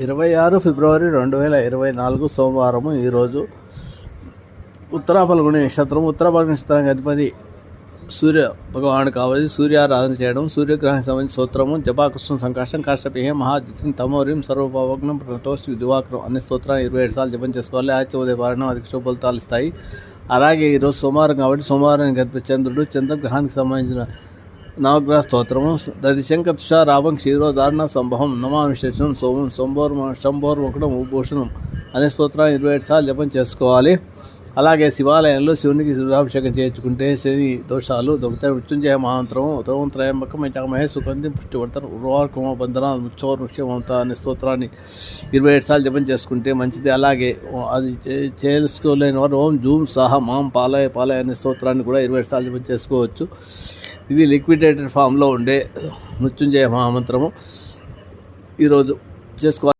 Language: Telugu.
26 ఫిబ్రవరి 2024 సోమవారము. ఈరోజు ఉత్తర ఫల్గుణి నక్షత్రం. ఉత్తర ఫల్గుణి నక్షత్రానికి అధిపతి సూర్య భగవానుడు కావాలి. సూర్యారాధన చేయడం, సూర్యగ్రహానికి సంబంధించిన స్తోత్రము జపాకృష్ణ సంకాశం కాష్టపేహ మహాజితం తమోరిం సర్వభావగ్నం ప్రతోష్ దివాకరం అనే స్తోత్రాన్ని 27 సార్లు జపం చేసుకోవాలి. ఆదిత్య ఉదయ పారాయణం అధిక శుభ ఫలితాలు ఇస్తాయి. అలాగే ఈరోజు సోమవారం కాబట్టి సోమవారానికి అధిపతి చంద్రుడు. చంద్రగ్రహానికి సంబంధించిన నవగ్రహ స్తోత్రము దదిశంక తుషారాభం క్షీరోదారణ సంభవం నమామి శేషం సోమం శంభోర్ముఖం భూషణం అనే స్తోత్రాన్ని 27 సార్లు జపం చేసుకోవాలి. అలాగే శివాలయంలో శివునికి శివాభిషేకం చేయించుకుంటే శని దోషాలు దొరుకుతాయి. మృత్యుంజయ మహామంత్రము ఉత్తరం త్రయంబకం మహే సుగంధి పుష్టివర్తన ఉర్వార్కుమ బంధన ముచ్చోర్ ముఖ్యమంత అనే స్తోత్రాన్ని 27 సార్లు జపం చేసుకుంటే మంచిది. అలాగే అది చేసుకోలేని వారు ఓం జూమ్ సాహ మాం పాలయ అనే స్తోత్రాన్ని కూడా 27 సార్లు జపం చేసుకోవచ్చు. ఇది లిక్విడేటెడ్ ఫామ్లో ఉండే మృత్యుంజయ మహామంత్రము ఈరోజు చేసుకోవాలి.